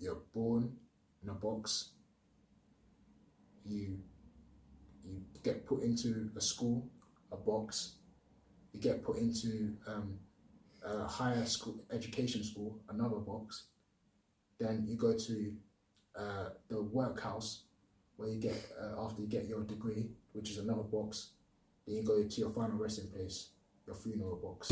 you're born in a box. You get put into a school, a box. You get put into a higher school, education school, another box. Then you go to the workhouse, where you get after you get your degree, which is another box. Then you go to your final resting place, your funeral box.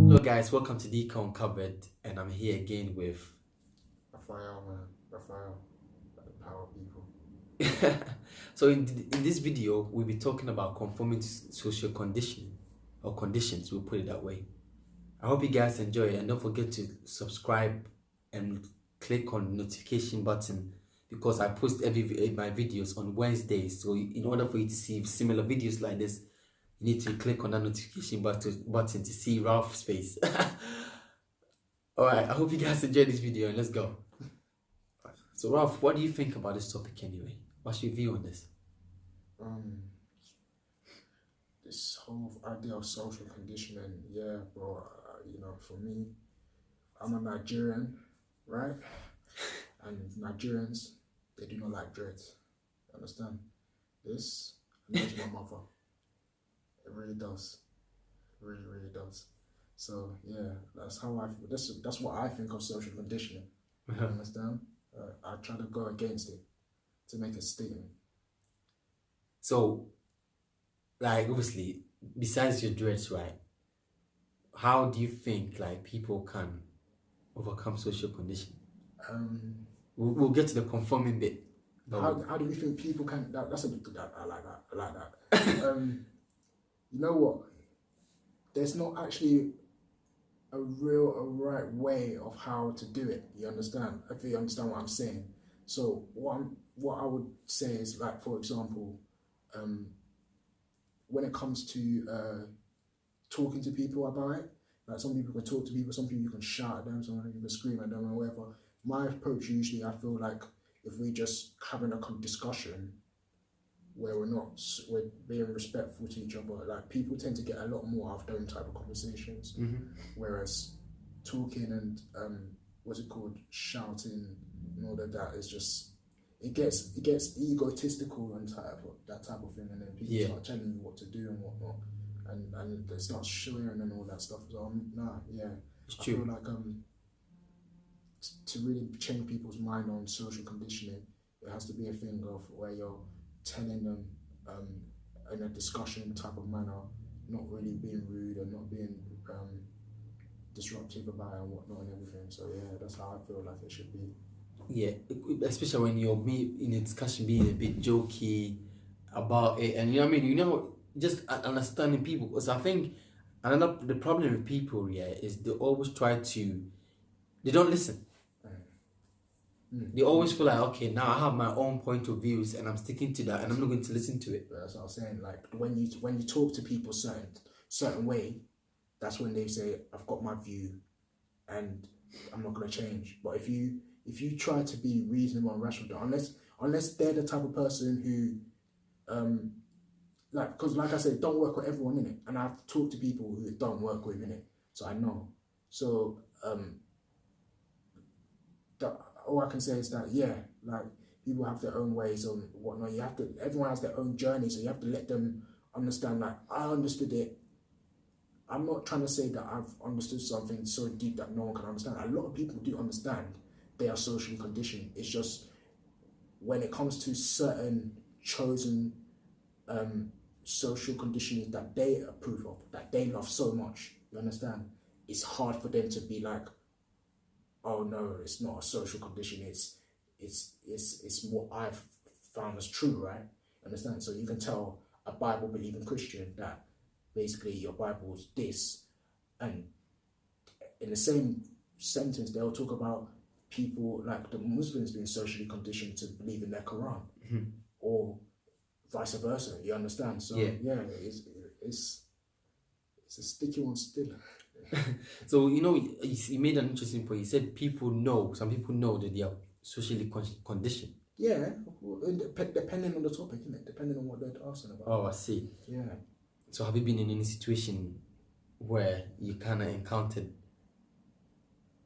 Hello guys, welcome to Decon Covered, and I'm here again with Raphael, the power people. So in this video, we'll be talking about conforming to social conditioning, or conditions, we'll put it that way. I hope you guys enjoy it, and don't forget to subscribe and click on the notification button, because I post my videos on Wednesdays. So in order for you to see similar videos like this, you need to click on that notification button to see Ralph's face. Alright, I hope you guys enjoyed this video, and let's go. So Ralph, what do you think about this topic anyway? What's your view on this? This whole idea of social conditioning, yeah, bro. For me, I'm a Nigerian, right? And Nigerians, they do not like dreads. You understand? This annoys my mother. It really does. It really, really does. So yeah, that's how that's what I think of social conditioning. You understand? I try to go against it to make a statement. So, like, obviously, besides your dreads, right? How do you think like people can overcome social conditioning? We'll get to the conforming bit. How do you think people can? That's a bit good. I like that. I like that. You know what? There's not actually a right way of how to do it. You understand? If you understand what I'm saying. So what I would say is, like, for example, when it comes to talking to people about it, like, some people can talk to people, some people you can shout at them, some people you can scream at them or whatever. My approach usually, I feel like, if we just having a discussion where we're being respectful to each other, like, people tend to get a lot more out of those type of conversations. Whereas talking and shouting and all of that is just, it gets egotistical and that type of thing, and then people start telling you what to do and whatnot, and they start swearing and all that stuff. So I feel like to really change people's mind on social conditioning, it has to be a thing of where you're telling them in a discussion type of manner, not really being rude and not being disruptive about it and whatnot and everything. So yeah, that's how I feel like it should be. Yeah, especially when you're in a discussion, being a bit jokey about it, and just understanding people. Because I think the problem with people, is they always they don't listen. They always feel like, okay, now I have my own point of views and I'm sticking to that, and I'm not going to listen to it. That's what I was saying. Like, when you talk to people certain way, that's when they say, I've got my view and I'm not going to change. But if you try to be reasonable and rational, unless they're the type of person who because, like I said, don't work with everyone in it, and I have to talk to people who don't work with in it, so I know. So all I can say is that, yeah, like, people have their own ways and whatnot. Everyone has their own journey, so you have to let them understand. Like, I understood it. I'm not trying to say that I've understood something so deep that no one can understand. A lot of people do understand they are socially conditioned. It's just when it comes to certain chosen social conditioning that they approve of, that they love so much, you understand? It's hard for them to be like, oh no, it's not a social condition. It's what I've found as true, right? Understand? So you can tell a Bible believing Christian that basically your Bible's this, and in the same sentence they'll talk about people like the Muslims being socially conditioned to believe in their Quran, or vice versa. You understand? So yeah, it's a sticky one still. So you made an interesting point. You said some people know that they are socially conditioned. Yeah, depending on the topic, isn't it? Depending on what they're asking about. Oh, I see. Yeah. So have you been in any situation where you kind of encountered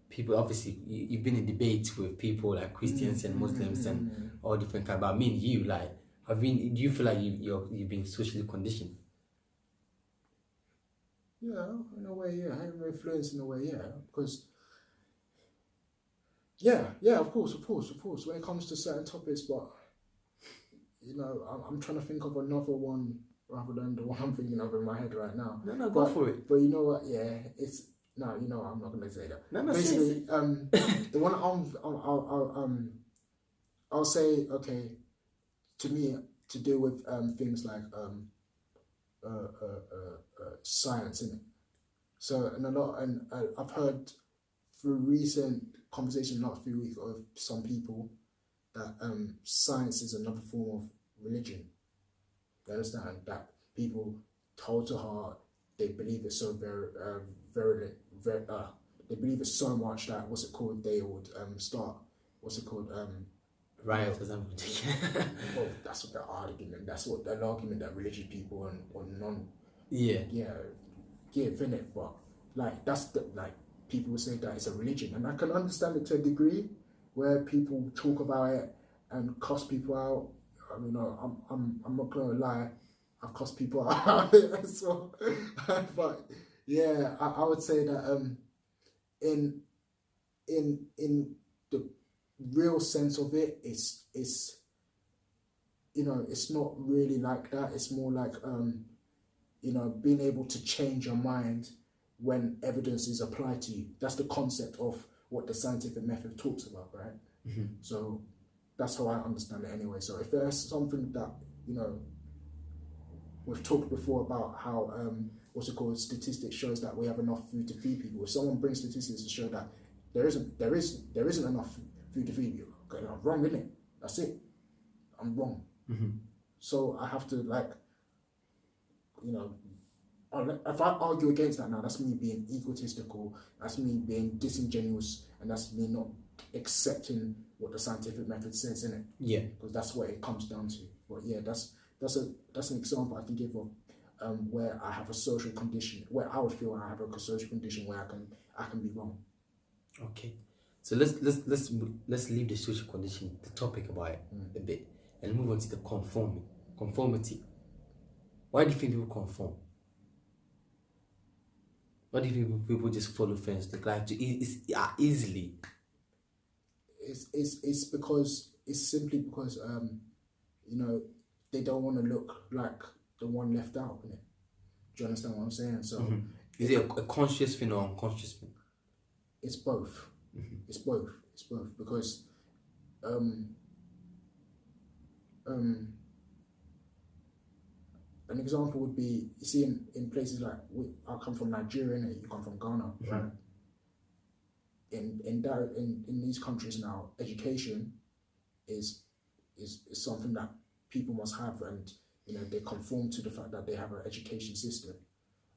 people? Obviously, you've been in debates with people like Christians and Muslims and all different kind. But I mean, you like have been. Do you feel like you've been socially conditioned? Yeah, in a way, yeah. I'm influenced in a way, yeah. Because yeah, of course. When it comes to certain topics, but you know, I'm trying to think of another one rather than the one I'm thinking of in my head right now. No, go for it. But you know what? Yeah, it's no, you know, I'm not gonna say that. No, Basically, the one I'll say, okay, to me, to deal with things like science, innit? So and I've heard through recent conversation last few weeks of some people that science is another form of religion. You understand that people hold to heart, they believe it so they believe it so much that they would start Riot or something. well, that's what the argument. That's what the argument that religious people and non yeah give in it. But like that's the like people will say that it's a religion, and I can understand it to a degree where people talk about it and cuss people out. I mean, I'm not gonna lie, I've cussed people out as well. But yeah, I would say that in the real sense of it, it's you know, it's not really like that. It's more like you know, being able to change your mind when evidence is applied to you. That's the concept of what the scientific method talks about, right? So that's how I understand it anyway. So if there's something that, you know, we've talked before about how statistics shows that we have enough food to feed people. If someone brings statistics to show that there isn't enough food to feed you, okay, I'm wrong, innit? That's it. I'm wrong. So I have to, like, you know, if I argue against that now, that's me being egotistical, that's me being disingenuous, and that's me not accepting what the scientific method says, innit? Yeah. Because that's what it comes down to. But yeah, that's an example I can give of where I have a social condition, where I would feel I have a social condition where I can be wrong. Okay. So let's leave the social condition, the topic about it a bit, and move on to the conformity. Why do you think people conform? Why do you think people just follow friends? They like to easily. It's simply because you know, they don't want to look like the one left out, innit? Do you understand what I'm saying? So is it a conscious thing or unconscious thing? It's both. It's both because an example would be, you see, in places like I come from Nigeria and you come from Ghana, right? In these countries now, education is something that people must have, and you know, they conform to the fact that they have an education system.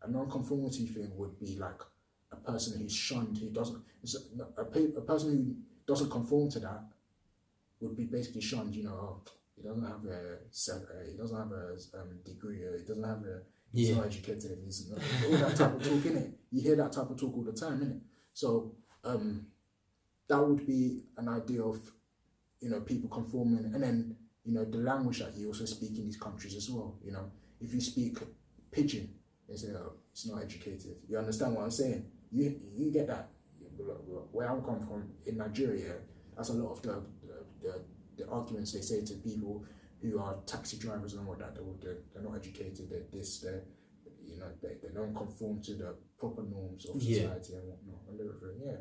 A non-conformity thing would be like a person who's shunned, who doesn't, a person who doesn't conform to that would be basically shunned. You know, oh, he doesn't have a degree, or he doesn't have he's not educated, he's not, all that type of talk, innit? You hear that type of talk all the time, innit? So that would be an idea of, you know, people conforming, and then, you know, the language that you also speak in these countries as well. You know, if you speak pidgin, they say, oh, it's not educated. You understand what I'm saying? You get that. Where I'm coming from in Nigeria, that's a lot of the arguments they say to people who are taxi drivers and all that. They're not educated. You know, they don't conform to the proper norms of society and whatnot. And everything, yeah.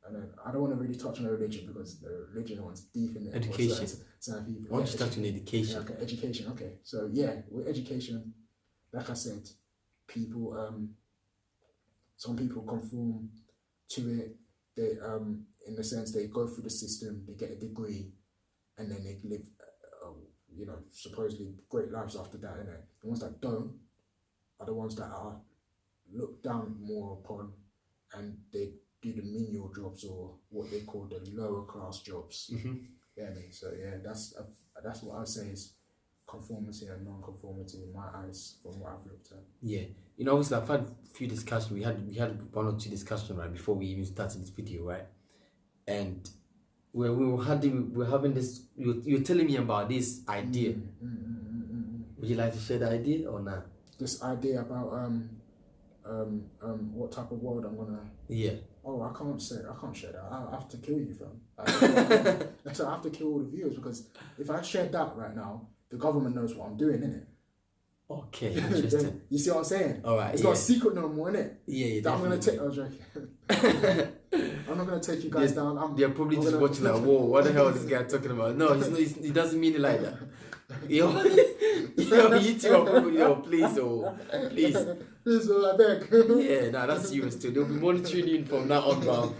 And then I don't want to really touch on religion because the religion one's deep in it. Education. Certain people. Why don't you touch on education? Yeah, okay, education. Okay, so yeah, with education, like I said, people, some people conform to it. They, in the sense, they go through the system, they get a degree, and then they live, you know, supposedly great lives after that. And the ones that don't are the ones that are looked down more upon, and they do the menial jobs, or what they call the lower class jobs. You Get me? So yeah, that's what I would say is conformity and non-conformity in my eyes from what I've looked at. Yeah, you know, obviously I've had a few discussions. We had 1 or 2 discussions right before we even started this video, right? And we were having this. You were telling me about this idea. Would you like to share the idea or not? This idea about what type of world I'm gonna. Yeah. Oh, I can't share that. I have to kill you, fam. So I have to kill all the viewers because if I share that right now, the government knows what I'm doing, innit? Okay, interesting. You see what I'm saying? All right. It's not a secret no more, innit? Yeah. That I'm gonna take. I'm joking. I'm not gonna take you guys down. They're probably just watching like, whoa, what the hell is this guy talking about? No, he doesn't mean it like that. Yo, you two are probably, please, please. Please, I beg. Yeah, nah, that's serious too. They'll be monitoring you from now on, bro.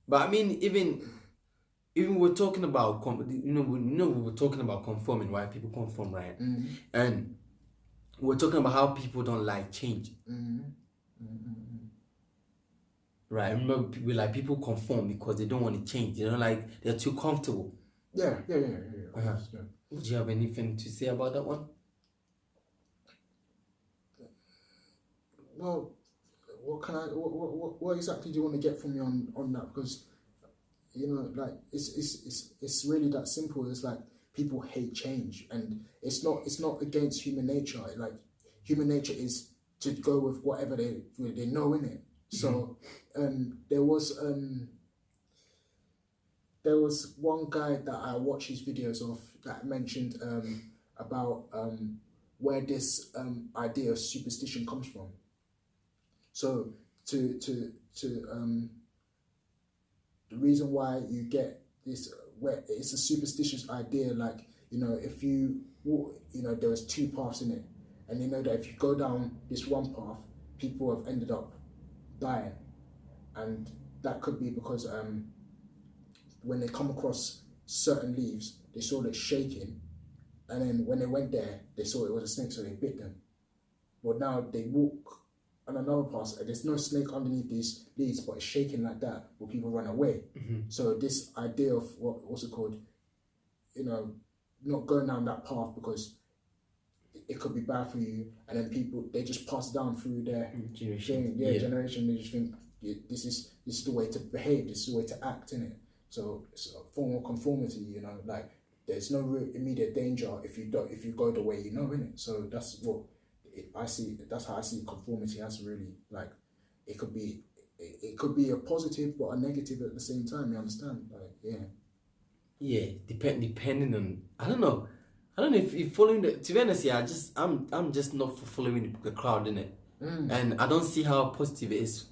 But I mean, even we're talking about, we were talking about conforming, right? People conform, right? Mm-hmm. And we're talking about how people don't like change. Mm-hmm. Right, I remember people conform because they don't want to change. You know, like they're too comfortable. Yeah. Uh-huh. Would you have anything to say about that one? Well, what exactly do you want to get from me on that? Because like it's really that simple. It's like people hate change, and it's not against human nature. Like human nature is to go with whatever they know in it. So there was one guy that I watched his videos of that mentioned about where this idea of superstition comes from. So the reason why you get this where it's a superstitious idea, like if you walk, there was 2 paths in it, and you know that if you go down this one path, people have ended up dying, and that could be because when they come across certain leaves, they saw it shaking, and then when they went there, they saw it was a snake, so they bit them. But now they walk on another path, and there's no snake underneath these leaves, but it's shaking like that, where people run away. Mm-hmm. So this idea of what's it called, not going down that path because it could be bad for you, and then people, they just pass down through their generation. They just think this is the way to behave, this is the way to act in it. So it's a form of conformity, like there's no real immediate danger if you go the way in it. So that's what I see. That's how I see conformity as really, like it could be a positive but a negative at the same time. You understand? Like yeah, depending on, I don't know if you're following to be honest, yeah, I'm just not for following the crowd in it. And I don't see how positive it is.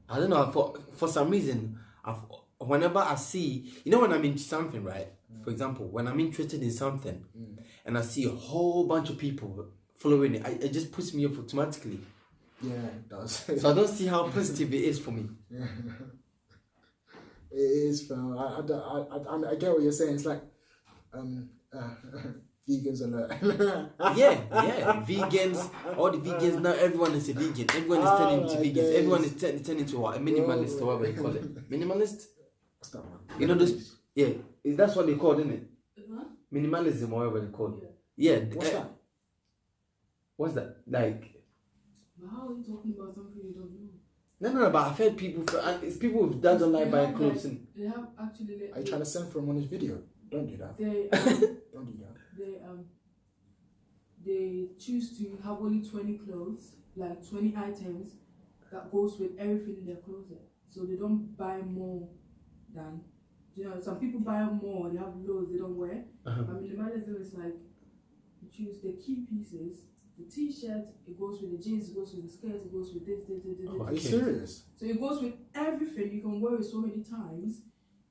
I don't know, for some reason, whenever I see, when I'm into something, right? For example, when I'm interested in something and I see a whole bunch of people following it, it just puts me off automatically. Yeah, it does. So I don't see how positive it is for me. Yeah. It is, fam. I get what you're saying. It's like vegans alert. yeah, vegans, all the vegans now, everyone is a vegan. Everyone is turning into vegans. Days. Everyone is turning into what? A minimalist, or whatever you call it. Minimalist? What's that, man? This, yeah, that's what they call it, isn't it? What? Minimalism, or whatever they call it. Yeah. What's that? What's that? Like, But how are you talking about something you don't know? No, but I've heard people, it's people that don't like buying clothes. And They have actually. Are you trying to send for him on his video? Don't do that. They Don't do that. they choose to have only 20 clothes, like 20 items that goes with everything in their closet. So they don't buy more than, some people buy more, they have loads they don't wear. But minimalism is like, you choose the key pieces, the t-shirt, it goes with the jeans, it goes with the skirts, it goes with this. Oh, are you serious? So it goes with everything, you can wear it so many times.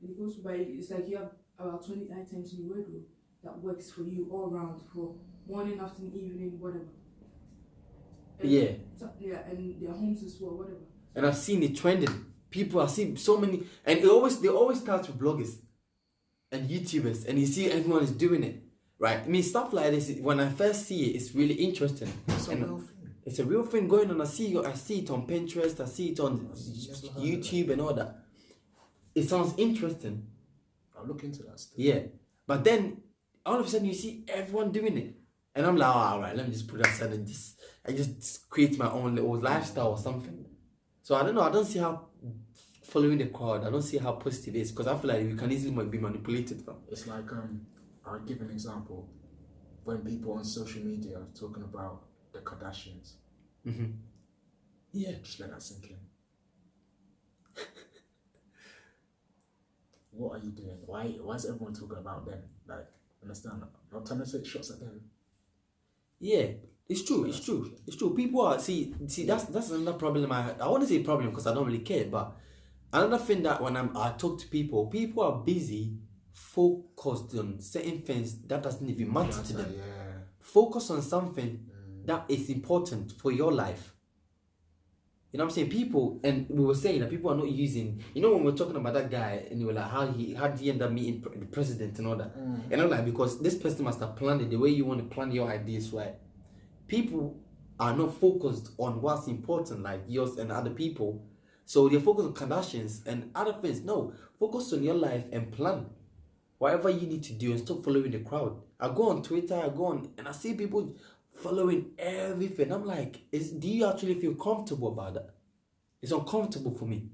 And it goes by, it's like you have about 20 items in your wardrobe that works for you all around for morning, afternoon, evening, whatever. And and their homes as well, whatever. And I've seen it trending. People are seeing so many, and they always start with bloggers and YouTubers, and you see everyone is doing it, right? I mean, stuff like this, when I first see it, it's really interesting. It's a real thing. It's a real thing going on. I see it on Pinterest, I see it on YouTube and all that. it sounds interesting. I'll look into that still. Yeah. But then all of a sudden you see everyone doing it. And I'm like, oh, all right, let me just put it aside and just create my own little lifestyle or something. So I don't know. I don't see how following the crowd, I don't see how positive it is, because I feel like you can easily be manipulated from. It's like I'll give an example. When people on social media are talking about the Kardashians, Yeah, just let that sink in. What are you doing? Why is everyone talking about them? Like, understand? I'm trying to take shots at them. yeah, it's true. It's true. It's true. People are see. That's another problem. I want to say problem because I don't really care, but another thing that when I talk to people are busy, focused on certain things that doesn't even matter to them. Yeah. Focus on something that is important for your life. You know what I'm saying? People, and we were saying that people are not using, you know, when we're talking about that guy and you were like, how did he end up meeting the president and all that? And I'm like, because this person must have planned it the way you want to plan your ideas, right? People are not focused on what's important, like yours and other people. So they're focused on Kardashians and other things. No, focus on your life and plan whatever you need to do and stop following the crowd. I go on Twitter, and I see people following everything. I'm like, do you actually feel comfortable about that? It's uncomfortable for me.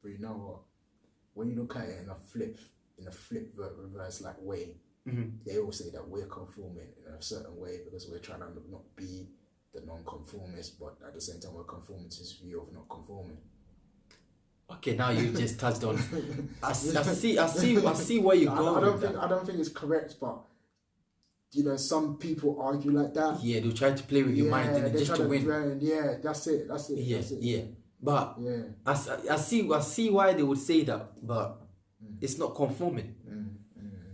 But you know what? When you look at it in a flip reverse like way, they all say that we're conforming in a certain way because we're trying to not be the non-conformist, but at the same time we're conforming to this view of not conforming. Okay, now you just touched on. I see where you're going. I don't think it's correct, but you know, some people argue like that. Yeah, they try to play with your mind and just to win. Yeah, that's it. Yeah. But I see why they would say that, but it's not conforming.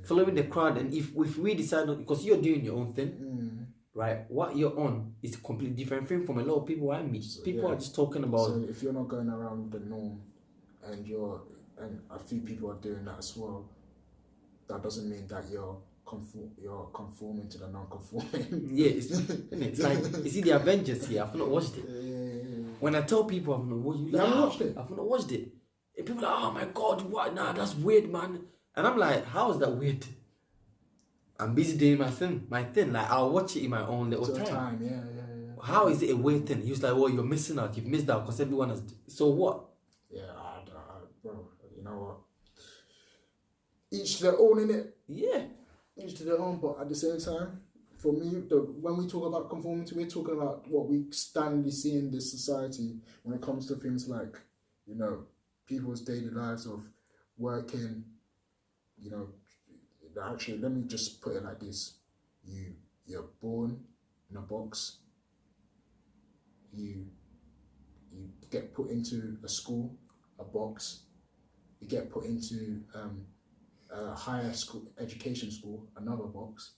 Following the crowd, and if we decide not, because you're doing your own thing, right? What you're on is a completely different thing from a lot of people I meet. So, people are just talking about. So if you're not going around with the norm, and a few people are doing that as well, that doesn't mean that you're conforming to the non-conforming. Yeah, it's like, you see the Avengers here. I've not watched it. When I tell people I've not watched it, I've not watched it. And people are like, oh my god, what? Nah, that's weird, man. And I'm like, how is that weird? I'm busy doing my thing. Like, I'll watch it in my own little time. Yeah. How is it a weird thing? He was like, well, you're missing out. You've missed out because everyone has. So what? Yeah, bro, you know what? Each to their own, innit? Yeah. Each to their own, but at the same time, for me, when we talk about conformity, we're talking about what we standardly see in this society when it comes to things like, you know, people's daily lives of working, you know. Actually, let me just put it like this: you're born in a box. You get put into a school, a box. You get put into a higher school, education school, another box.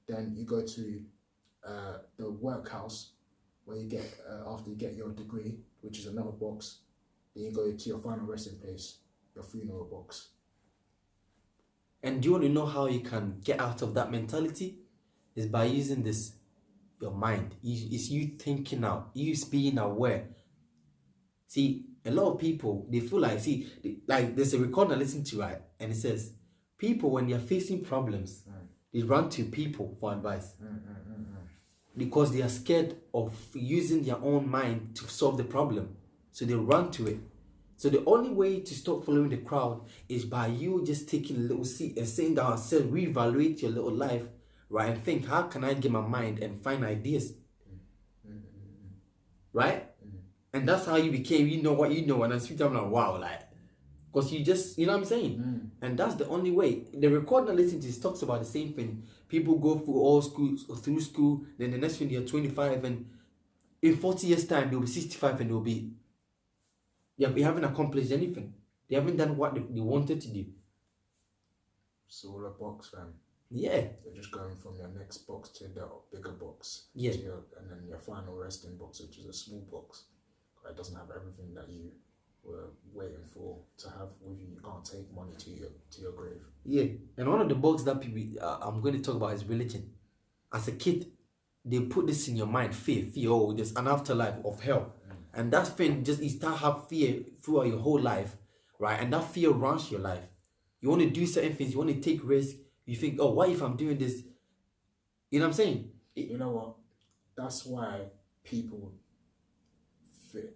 Then you go to the workhouse, where you get after you get your degree, which is another box. Then you go to your final resting place, your funeral box. And do you want to know how you can get out of that mentality? Is by using your mind. It's you thinking out, you being aware. See, a lot of people, they feel like, like there's a record I listen to, right? And it says, people, when they're facing problems, they run to people for advice. Because they are scared of using their own mind to solve the problem. So they run to it. So the only way to stop following the crowd is by you just taking a little seat and sitting down and reevaluate your little life, right? And think, how can I get my mind and find ideas? Right? And that's how you became, you know what you know. And I speak to them like, wow, like, because you just, you know what I'm saying? And that's the only way. The record I listen to talks about the same thing. People go through school, then the next thing they're 25, and in 40 years' time, they'll be 65 and they'll be, they haven't accomplished anything. They haven't done what they wanted to do. It's all a box, fam. Yeah. You're just going from your next box to the bigger box. Yeah. And then your final resting box, which is a small box. It doesn't have everything that you were waiting for to have with you. You can't take money to your grave. Yeah. And one of the boxes that people I'm going to talk about is religion. As a kid, they put this in your mind, fear, oh, there's an afterlife of hell. And that thing, you start have fear throughout your whole life. right? And that fear runs your life. You want to do certain things, you want to take risks. You think, oh, what if I'm doing this? You know what I'm saying? You know what? That's why people fear.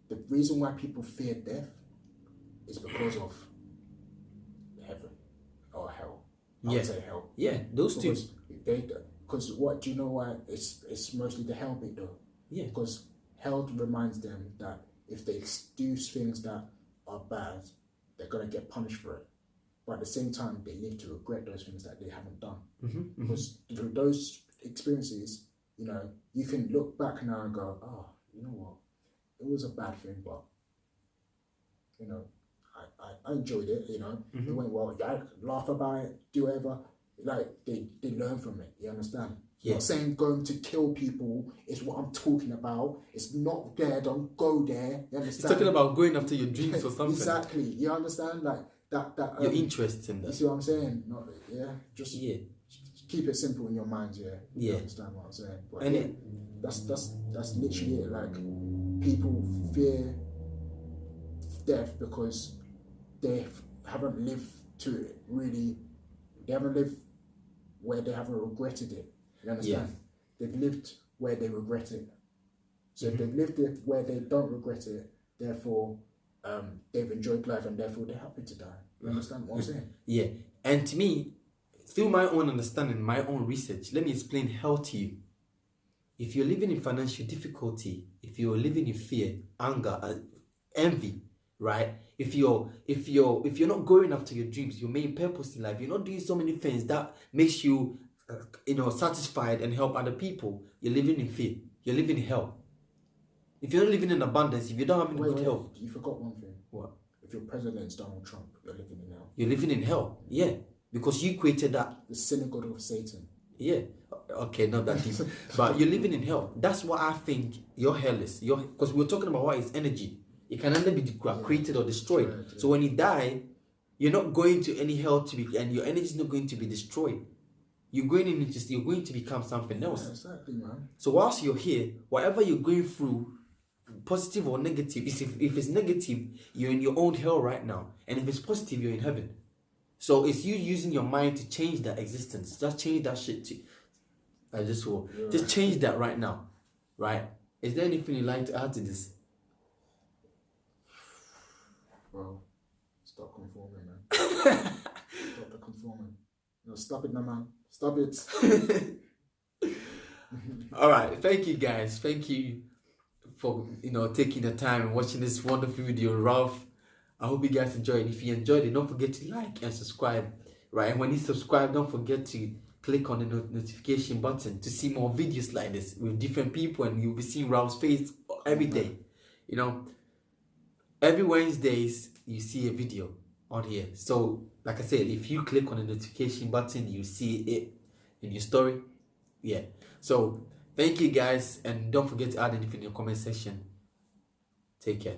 The reason why people fear death is because of heaven or hell. I would say hell. Yeah, those two. Because what do you know why it's mostly the hell bit though? Yeah. Because hell reminds them that if they do things that are bad, they're gonna get punished for it. But at the same time, they live to regret those things that they haven't done. Because through those experiences, you know, you can look back now and go, oh, you know what, it was a bad thing, but you know, I enjoyed it. You know, it went well. I laugh about it, do whatever. Like they learn from it. You understand? Yeah. I'm not saying going to kill people is what I'm talking about. It's not there. Don't go there. You understand? It's talking about going after your dreams or something. Exactly. You understand? Like that. Your interest in that. You see what I'm saying? Not, just keep it simple in your mind. You understand what I'm saying? But and that's literally it. Like people fear death because they haven't lived to it really. They haven't lived where they haven't regretted it. You understand? They've lived where they regret it. So if they've lived it where they don't regret it, therefore they've enjoyed life and therefore they're happy to die. You understand what I'm saying? Yeah. And to me, through my own understanding, my own research, let me explain hell to you. If you're living in financial difficulty, if you're living in fear, anger, envy, right? If you're not going after your dreams, your main purpose in life, you're not doing so many things that makes you satisfied and help other people, you're living in fear. You're living in hell. If you're not living in abundance, if you don't have good health. You forgot one thing. What? If your president is Donald Trump, you're living in hell. You're living in hell. Yeah. Because you created that. The synagogue of Satan. Yeah. Okay, not that deep. But you're living in hell. That's what I think your hell is. Because we're talking about what is energy. It can either be created or destroyed. Right. So when you die, you're not going to any hell and your energy is not going to be destroyed. You're going to become something else. Yeah, exactly, man. So whilst you're here, whatever you're going through, positive or negative, if it's negative, you're in your own hell right now. And if it's positive, you're in heaven. So it's you using your mind to change that existence. Just change that shit just change that right now. Right? Is there anything you'd like to add to this? Well, stop conforming, man. Stop the conforming. No, stop it now, man. Stop it. All right. Thank you, guys. Thank you for taking the time and watching this wonderful video, Ralph. I hope you guys enjoyed. If you enjoyed it, don't forget to like and subscribe. Right? And when you subscribe, don't forget to click on the notification button to see more videos like this with different people, and you'll be seeing Ralph's face every day. Every Wednesdays you see a video on here. So like I said, if you click on the notification button, you see it in your story. Yeah. So thank you guys, and don't forget to add anything in your comment section. Take care.